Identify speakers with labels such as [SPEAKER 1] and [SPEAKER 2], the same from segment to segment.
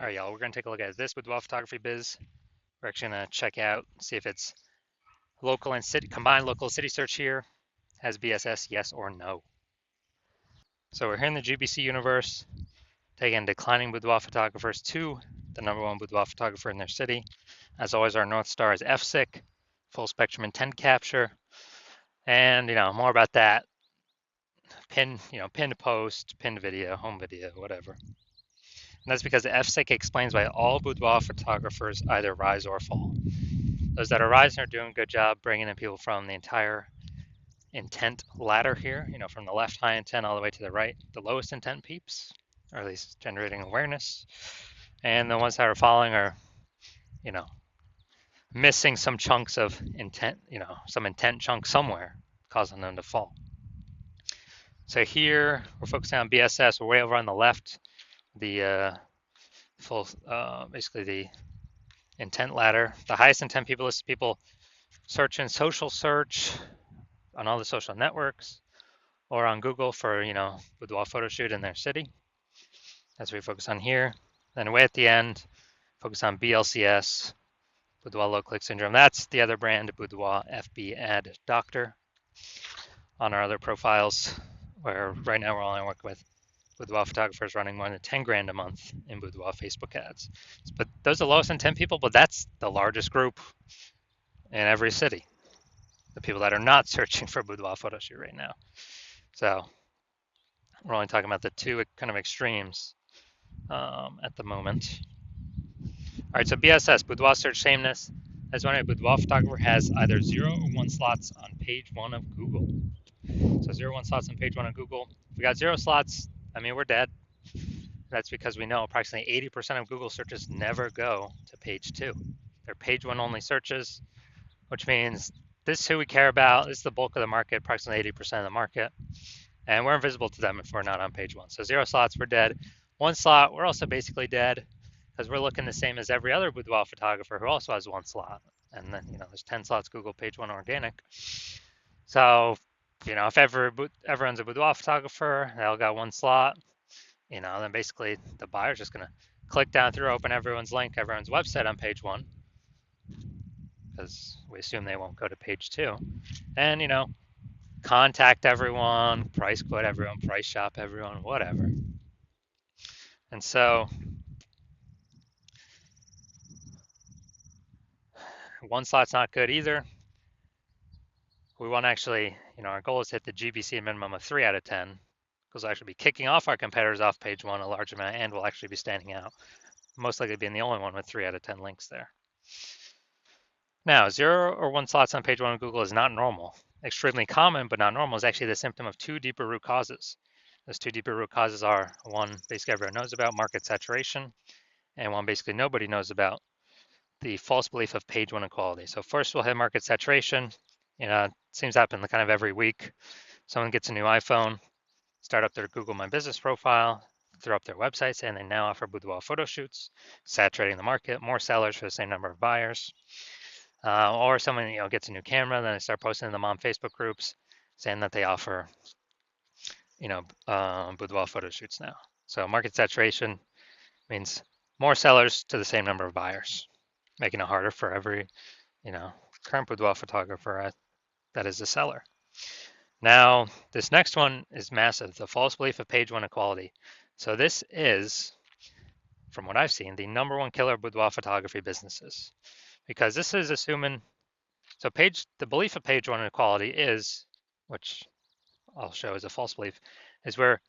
[SPEAKER 1] All right, y'all, we're going to take a look at this Boudoir photography biz. We're actually going to check out, see if it's local and city, combined local city search here has BSS, yes or no. So we're here in the GBC universe, taking declining boudoir photographers to the #1 boudoir photographer in their city. As always, our North Star is FSIC, full spectrum intent capture. And, more about that. Pinned post, pinned video, home video, whatever. And that's because the FSIC explains why all boudoir photographers either rise or fall. Those that are rising are doing a good job bringing in people from the entire intent ladder here, from the left high intent all the way to the right, the lowest intent peeps, or at least generating awareness. And the ones that are falling are, missing some chunks of intent, some intent chunk somewhere, causing them to fall. So here we're focusing on BSS. We're way over on the left, the basically the intent ladder. The highest intent people is people searching social search on all the social networks or on Google for, boudoir photo shoot in their city. That's what we focus on here. Then way at the end, focus on BLCS, Boudoir Low Click Syndrome. That's the other brand, Boudoir FB Ad Doctor. On our other profiles, where right now we're only working with boudoir photographers running more than 10 grand a month in boudoir Facebook ads. But those are the lowest intent people, but that's the largest group in every city. The people that are not searching for boudoir photo shoot right now. So we're only talking about the two kind of extremes at the moment. All right, so BSS, boudoir search sameness. As when a boudoir photographer has either 0 or 1 slots on page 1 of Google. So 0, 1 slots on page 1 of Google. If we got 0 slots, we're dead. That's because we know approximately 80% of Google searches never go to page 2. They're page 1 only searches, which means this is who we care about. This is the bulk of the market, approximately 80% of the market. And we're invisible to them if we're not on page 1. So 0 slots, we're dead. 1 slot, we're also basically dead because we're looking the same as every other boudoir photographer who also has 1 slot. And then, there's 10 slots Google page 1 organic. So, if everyone's a boudoir photographer, they all got 1 slot, then basically the buyer's just going to click down through, open everyone's link, everyone's website on page 1, because we assume they won't go to page 2. And, contact everyone, price quote everyone, price shop everyone, whatever. And so 1 slot's not good either. We want to actually, our goal is to hit the GBC minimum of 3 out of 10, because we'll actually be kicking off our competitors off page 1 a large amount, and we'll actually be standing out, most likely being the only one with 3 out of 10 links there. Now, 0 or 1 slots on page 1 of Google is not normal. Extremely common, but not normal, is actually the symptom of 2 deeper root causes. Those 2 deeper root causes are, one, basically everyone knows about, market saturation, and one basically nobody knows about, the false belief of page 1 equality. So first we'll hit market saturation. It seems to happen kind of every week. Someone gets a new iPhone, start up their Google My Business profile, throw up their website saying they now offer boudoir photo shoots, saturating the market, more sellers for the same number of buyers. Or someone gets a new camera, then they start posting in the mom Facebook groups saying that they offer boudoir photo shoots now. So market saturation means more sellers to the same number of buyers, making it harder for every current boudoir photographer that is a seller. Now, this next one is massive, the false belief of page 1 equality. So this is, from what I've seen, the #1 killer boudoir photography businesses, because this is assuming, so the belief of page 1 equality is, which I'll show as a false belief, is we're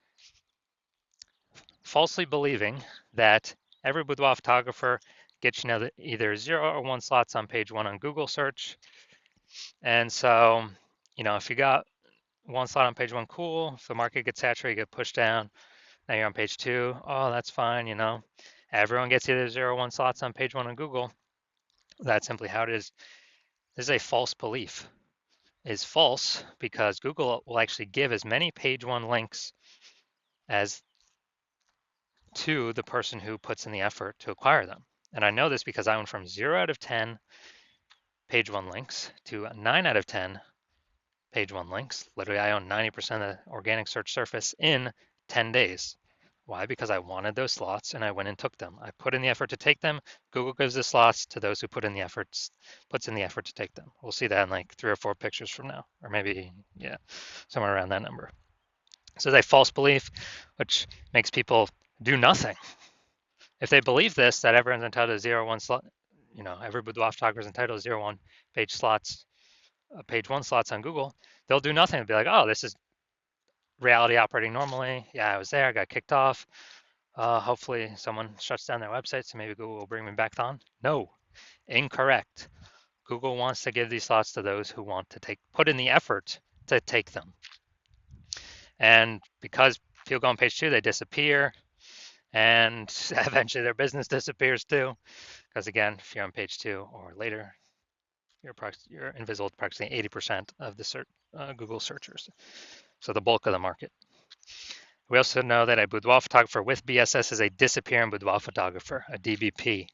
[SPEAKER 1] falsely believing that every boudoir photographer gets either 0 or 1 slots on page 1 on Google search. And so, if you got 1 slot on page 1, cool. If the market gets saturated, you get pushed down. Now you're on page 2. Oh, that's fine. Everyone gets either 0 or 1 slots on page 1 on Google. That's simply how it is. This is a false belief. It's false because Google will actually give as many page 1 links as to the person who puts in the effort to acquire them. And I know this because I went from 0 out of 10 page 1 links to 9 out of 10 page 1 links. Literally, I own 90% of the organic search surface in 10 days Why? Because I wanted those slots and I went and took them. I put in the effort to take them. Google gives the slots to those who put in the efforts, puts in the effort to take them. We'll see that in like 3 or 4 pictures from now, or maybe, yeah, somewhere around that number. So it's a false belief, which makes people do nothing. If they believe this, that everyone's entitled to 0, 1 slot, every boudoir photographer is entitled to 0, 1 page slots, page 1 slots on Google, they'll do nothing. They'll be like, oh, this is reality operating normally. Yeah, I was there, I got kicked off. Hopefully someone shuts down their website, so maybe Google will bring me back on. No, incorrect. Google wants to give these slots to those who want to put in the effort to take them. And because people go on page 2, they disappear, and eventually their business disappears too. Because again, if you're on page 2 or later, you're invisible to approximately 80% of the Google searchers. So the bulk of the market. We also know that a boudoir photographer with BSS is a disappearing boudoir photographer, a DBP.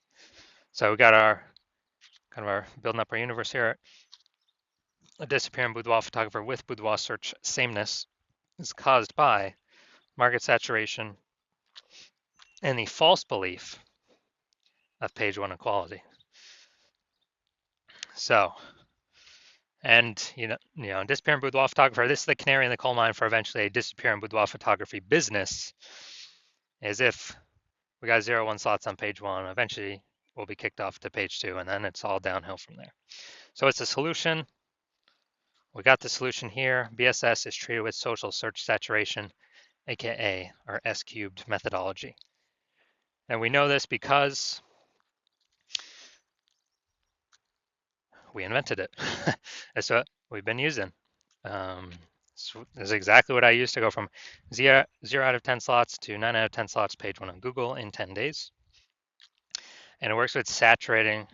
[SPEAKER 1] So we got our building up our universe here. A disappearing boudoir photographer with boudoir search sameness is caused by market saturation and the false belief of page 1 equality. So, and disappearing boudoir photographer, this is the canary in the coal mine for eventually a disappearing boudoir photography business, is if we got 0, 1 slots on page 1, eventually we'll be kicked off to page 2, and then it's all downhill from there. So it's a solution. We got the solution here. BSS is treated with social search saturation, aka our S-cubed methodology. And we know this because we invented it. That's what we've been using. So this is exactly what I used to go from 0 out of 10 slots to 9 out of 10 slots page 1 on Google in 10 days. And it works with saturating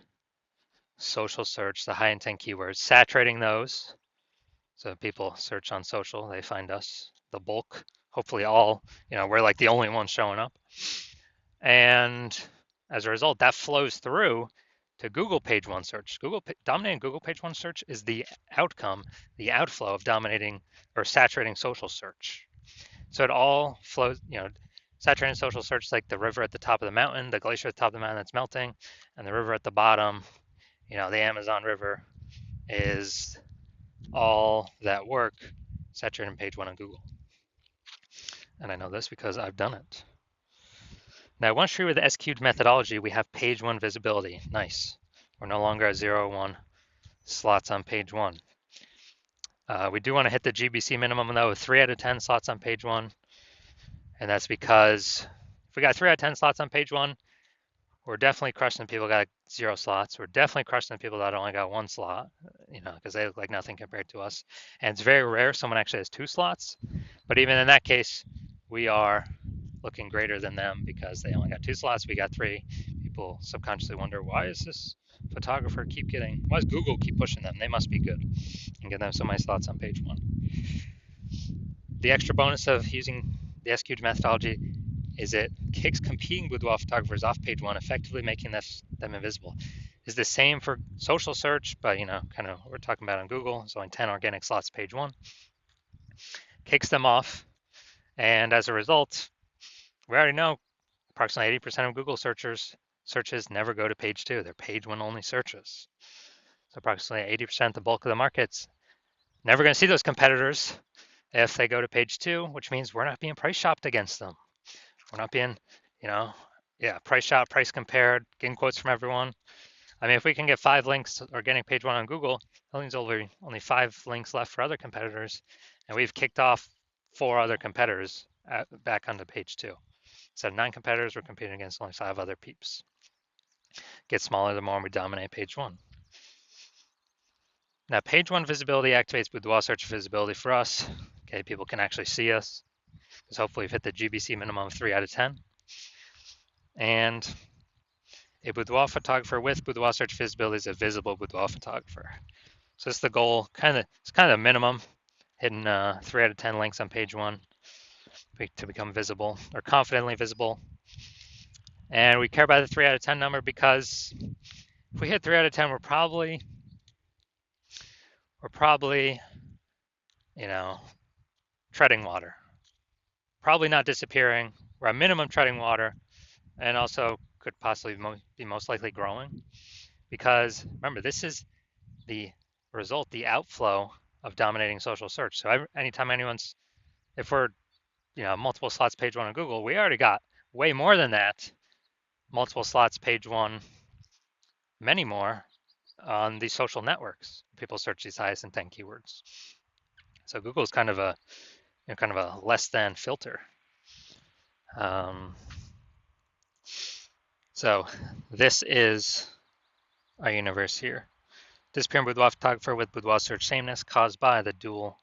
[SPEAKER 1] social search, the high intent keywords, saturating those. So people search on social, they find us, the bulk, hopefully all, we're like the only ones showing up. And as a result, that flows through to Google page 1 search. Dominating Google page 1 search is the outcome, the outflow of dominating or saturating social search. So it all flows, saturating social search is like the river at the top of the mountain, the glacier at the top of the mountain that's melting, and the river at the bottom, the Amazon River, is all that work saturating page 1 on Google. And I know this because I've done it. Now, once true with the S-cubed methodology, we have page 1 visibility. Nice. We're no longer at 0, 1 slots on page 1. We do want to hit the GBC minimum, though, with 3 out of 10 slots on page 1. And that's because if we got 3 out of 10 slots on page 1, we're definitely crushing the people that got 0 slots. We're definitely crushing the people that only got 1 slot, because they look like nothing compared to us. And it's very rare someone actually has 2 slots. But even in that case, we are looking greater than them because they only got 2 slots. We got 3. People subconsciously wonder, why is this photographer why does Google keep pushing them? They must be good and give them so many slots on page 1. The extra bonus of using the S-cubed methodology is it kicks competing boudoir photographers off page 1, effectively making them invisible. Is the same for social search, but kind of what we're talking about on Google. It's only 10 organic slots page 1. Kicks them off, and as a result, we already know approximately 80% of Google searches never go to page 2. They're page 1 only searches. So approximately 80%, the bulk of the market's never going to see those competitors if they go to page 2, which means we're not being price shopped against them. We're not being, price shop, price compared, getting quotes from everyone. I mean, if we can get 5 links organic page 1 on Google, that means only 5 links left for other competitors, and we've kicked off 4 other competitors back onto page 2. Instead of 9 competitors, we're competing against only 5 other peeps. Get smaller the more we dominate page 1. Now, page 1 visibility activates boudoir search visibility for us. Okay, people can actually see us, because hopefully we've hit the GBC minimum of 3 out of 10. And a boudoir photographer with boudoir search visibility is a visible boudoir photographer. So it's the goal, it's kind of the minimum, hitting 3 out of 10 links on page 1 to become visible, or confidently visible. And we care about the 3 out of 10 number because if we hit 3 out of 10, we're probably, treading water. Probably not disappearing, we're at minimum treading water, and also could possibly be most likely growing. Because remember, this is the result, the outflow of dominating social search. So anytime if we're multiple slots page one on Google, we already got way more than that. Multiple slots page one, many more on these social networks. People search these highest intent keywords. So Google is kind of a less than filter. So this is our universe here. Disappearing boudoir photographer with boudoir search sameness caused by the dual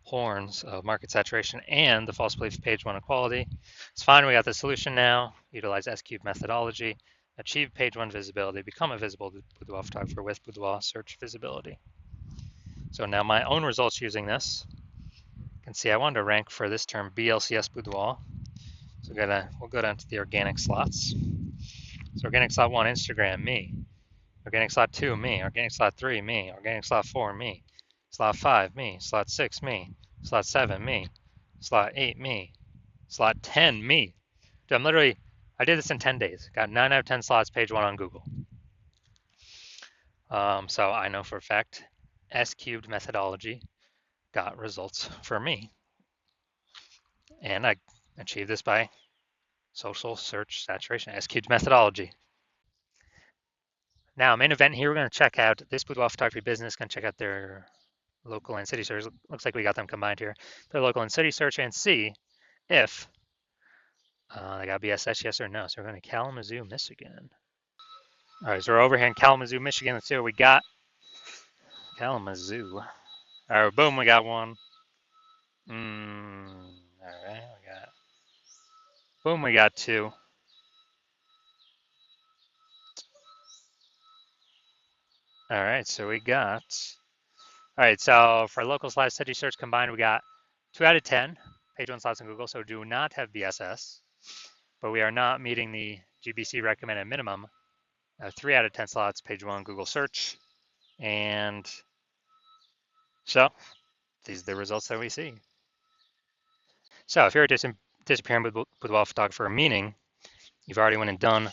[SPEAKER 1] horns of market saturation and the false belief of page one equality. It's fine, we got the solution now. Utilize S-cube methodology, achieve page one visibility, become a visible boudoir photographer with boudoir search visibility. So now my own results using this, you can see I wanted to rank for this term BLCS boudoir. So we'll go down to the organic slots. So organic slot 1, Instagram, me. Organic slot 2, me. Organic slot 3, me. Organic slot 4, me. Slot 5, me. Slot 6, me. Slot 7, me. Slot 8, me. Slot 10, me. Dude, I did this in 10 days. Got 9 out of 10 slots, page one on Google. So I know for a fact S-cubed methodology got results for me. And I achieved this by social search saturation, S-cubed methodology. Now, main event here, we're going to check out this boudoir photography business, going to check out their local and city search. Looks like we got them combined here. Their local and city search, and see if they got BSS, yes or no. So we're going to Kalamazoo, Michigan. All right, so we're over here in Kalamazoo, Michigan. Let's see what we got. Kalamazoo. All right, boom, we got one. All right, we got two. All right, so we got. All right, so for local / city search combined, we got 2 out of 10 page one slots in Google. So do not have BSS, but we are not meeting the GBC recommended minimum. 3 out of 10 slots page one Google search, and so these are the results that we see. So if you're a disappearing boudoir photographer, meaning you've already went and done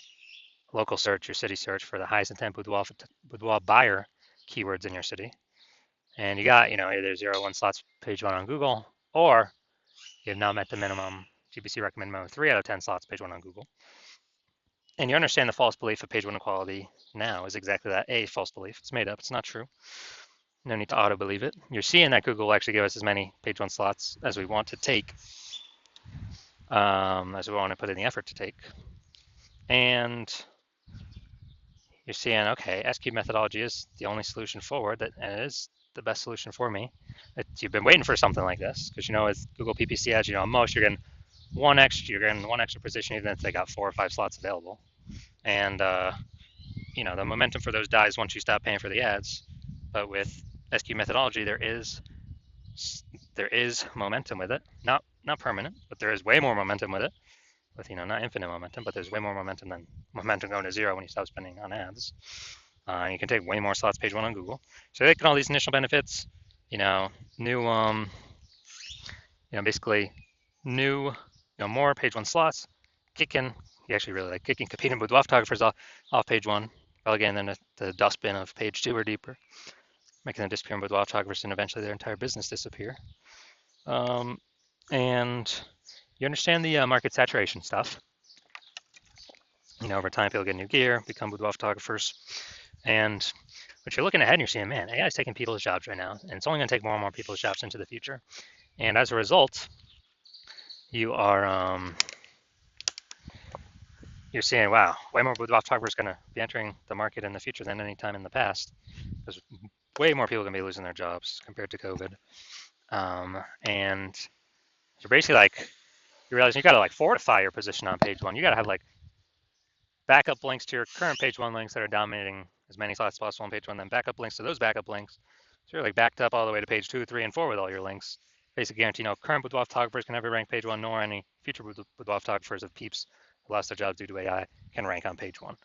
[SPEAKER 1] local search, your city search for the highest intent boudoir buyer keywords in your city, and you got either 0 1 slots page one on Google, or you have now met the minimum GBC recommend minimum 3 out of 10 slots page one on Google, and you understand the false belief of page one equality now is exactly that, a false belief. It's made up, it's not true. No need to auto believe it. You're seeing that Google will actually give us as many page one slots as we want to take, as we want to put in the effort to take, and you're seeing, okay, S-cube methodology is the only solution forward, and it is the best solution for me. You've been waiting for something like this, because with Google PPC ads, at most you're getting one extra position, even if they got 4 or 5 slots available. And the momentum for those dies once you stop paying for the ads. But with S-cube methodology, there is momentum with it. Not permanent, but there is way more momentum with it. With not infinite momentum, but there's way more momentum than momentum going to 0 when you stop spending on ads. You can take way more slots page one on Google. So taking all these initial benefits, new, basically new, more page one slots, kicking. You actually really like kicking competing boudoir photographers off page one, relegating them to the dustbin of page 2 or deeper, making them disappear in boudoir photographers and eventually their entire business disappear. And you understand the market saturation stuff. Over time, people get new gear, become boudoir photographers. And what you're looking ahead and you're seeing, man, AI is taking people's jobs right now, and it's only going to take more and more people's jobs into the future. And as a result, you're seeing, wow, way more boudoir photographers going to be entering the market in the future than any time in the past. There's way more people going to be losing their jobs compared to COVID. And you're basically you realize you got to fortify your position on page one. You got to have backup links to your current page one links that are dominating as many slots as possible on page one, then backup links to those backup links. So you're backed up all the way to page 2, 3, and 4 with all your links. Basically guarantee current boudoir photographers can never rank page one, nor any future boudoir photographers of peeps who lost their jobs due to AI can rank on page one.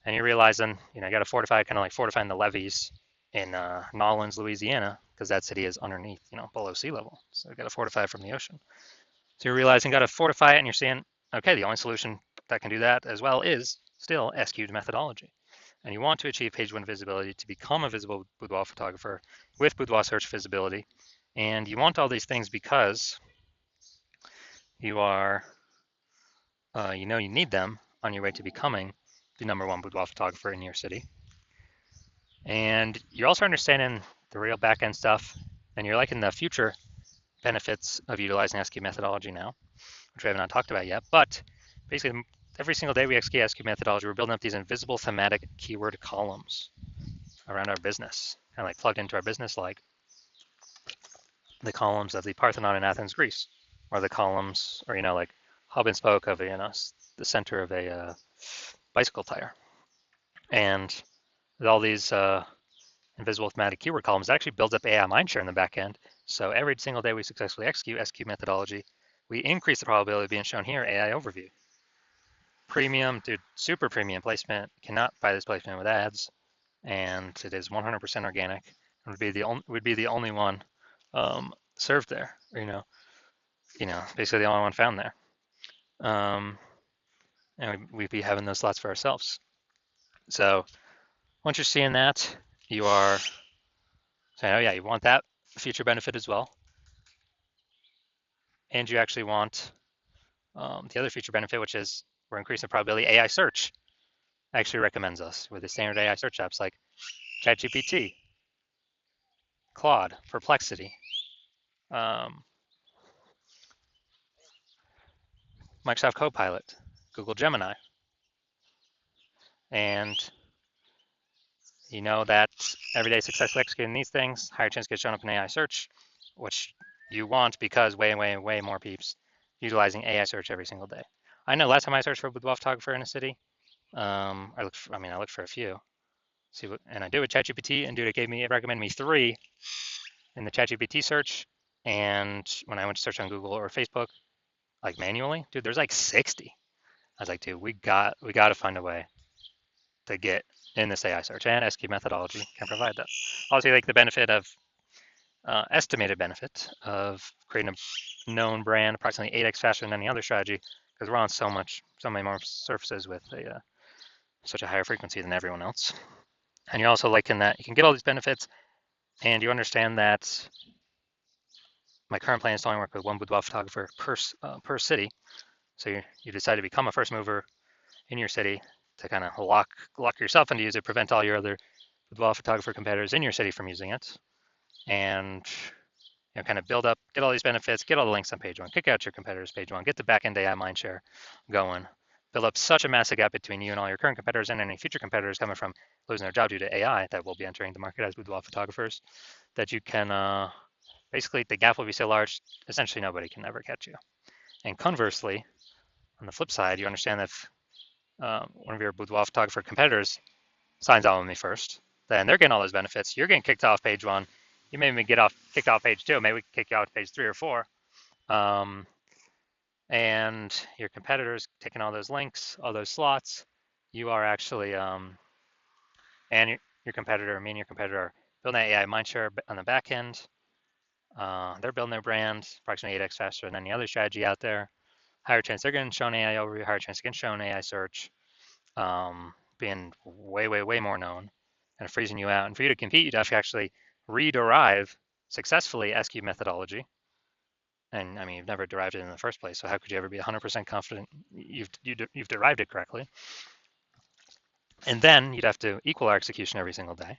[SPEAKER 1] And you're realizing, you got to fortify, kind of like fortifying the levees in Nolens, Louisiana, because that city is underneath, below sea level. So you got to fortify it from the ocean. So you're realizing you got to fortify it, and you're seeing, Okay, the only solution that can do that as well is still S-cubed methodology. And you want to achieve page one visibility to become a visible boudoir photographer with boudoir search visibility. And you want all these things because you are, you know you need them on your way to becoming the #1 boudoir photographer in your city. And you're also understanding the real back-end stuff, and you're liking the future benefits of utilizing S-cubed methodology now, which we have not talked about yet. But basically, every single day we execute S-cubed methodology, we're building up these invisible thematic keyword columns around our business, kind of like plugged into our business, like the columns of the Parthenon in Athens, Greece, or the columns, or like hub and spoke of the center of a bicycle tire. And with all these invisible thematic keyword columns, it actually builds up AI mindshare in the back end. So every single day we successfully execute S-cubed methodology, we increase the probability of being shown here AI overview. Premium, dude, super premium placement. Cannot buy this placement with ads, and it is 100% organic. It would be the only one served there. Basically the only one found there. And we'd be having those slots for ourselves. So once you're seeing that, you are saying, oh yeah, you want that feature benefit as well. And you actually want the other feature benefit, which is we're increasing the probability AI search actually recommends us with the standard AI search apps like ChatGPT, Claude, Perplexity, Microsoft Copilot, Google Gemini. And you know that every day successfully executing these things, higher chance gets shown up in AI search, which you want because way, way, way more peeps utilizing AI search every single day. I know last time I searched for a boudoir photographer in a city, I looked for a few. And I did with ChatGPT, and dude, it recommended me 3 in the ChatGPT search. And when I went to search on Google or Facebook, like manually, dude, there's like 60. I was like, dude, we got to find a way to get in this AI search, and S-cubed methodology can provide that. Obviously, like the benefit of estimated benefit of creating a known brand approximately 8x faster than any other strategy, because we're on so many more surfaces with such a higher frequency than everyone else. And you're also liking that you can get all these benefits, and you understand that my current plan is to only work with one boudoir photographer per city. So you decide to become a first mover in your city to kind of lock yourself into use it, prevent all your other boudoir photographer competitors in your city from using it, and kind of build up, get all these benefits, get all the links on page one, kick out your competitors page one, get the back-end AI mindshare going, build up such a massive gap between you and all your current competitors and any future competitors coming from losing their job due to AI that will be entering the market as boudoir photographers, that you can, basically the gap will be so large, essentially nobody can ever catch you. And conversely, on the flip side, you understand that if one of your boudoir photographer competitors signs on with me first, then they're getting all those benefits. You're getting kicked off page one. You may even kicked off page two. Maybe we can kick you out page 3 or 4. And your competitors taking all those links, all those slots. You are actually, and your competitor, me and your competitor are building that AI mindshare on the back end. They're building their brand approximately 8x faster than any other strategy out there. Higher chance they're getting shown AI overview, higher chance they're getting shown AI search, being way, way, way more known and freezing you out. And for you to compete, you'd have to actually rederive successfully S-cubed methodology. And I mean, you've never derived it in the first place, so how could you ever be 100% confident you've derived it correctly? And then you'd have to equal our execution every single day.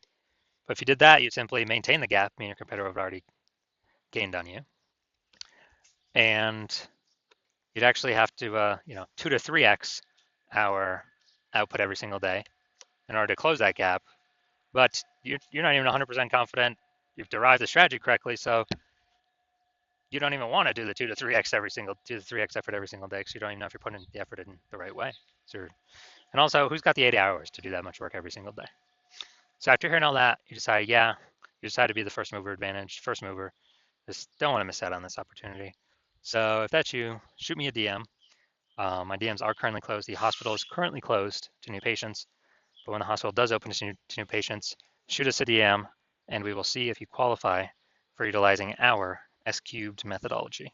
[SPEAKER 1] But if you did that, you'd simply maintain the gap, meaning your competitor would have already gained on you. And you'd actually have to, 2 to 3x our output every single day in order to close that gap. But you're not even 100% confident you've derived the strategy correctly, so you don't even want to do the 2 to 3x effort every single day because you don't even know if you're putting the effort in the right way. And also, who's got the 80 hours to do that much work every single day? So after hearing all that, you decide to be the first mover. Just don't want to miss out on this opportunity. So if that's you, shoot me a DM. My DMs are currently closed. The hospital is currently closed to new patients, but when the hospital does open to new patients, shoot us a DM, and we will see if you qualify for utilizing our S-cubed methodology.